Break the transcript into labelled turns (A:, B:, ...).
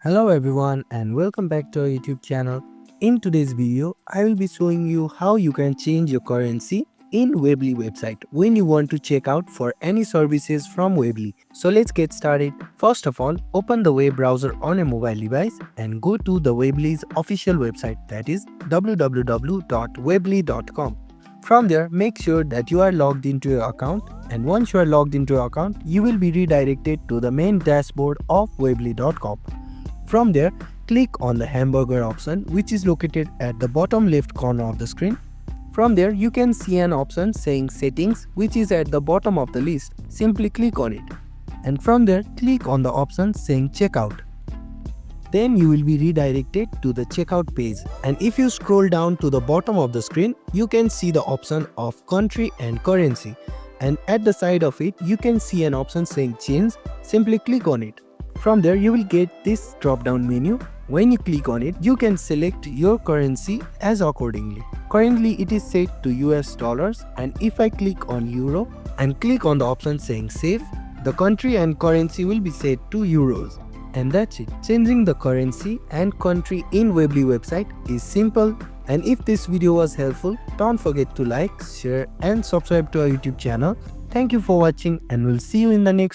A: Hello everyone and welcome back to our YouTube channel. In today's video, I will be showing you how you can change your currency in Weebly website when you want to check out for any services from Weebly. So let's get started. First of all, open the web browser on a mobile device and go to the Weebly's official website, that is www.weebly.com. From there, make sure that you are logged into your account, and once you are logged into your account, you will be redirected to the main dashboard of weebly.com. From there, click on the hamburger option, which is located at the bottom left corner of the screen. From there, you can see an option saying settings, which is at the bottom of the list. Simply click on it. And from there, click on the option saying checkout. Then you will be redirected to the checkout page. And if you scroll down to the bottom of the screen, you can see the option of country and currency. And at the side of it, you can see an option saying change. Simply click on it. From there, you will get this drop-down menu. When you click on it, you can select your currency as accordingly. Currently, it is set to US dollars, and if I click on Euro and click on the option saying save, the country and currency will be set to Euros. And that's it. Changing the currency and country in Weebly website is simple. And if this video was helpful, don't forget to like, share and subscribe to our YouTube channel. Thank you for watching and we'll see you in the next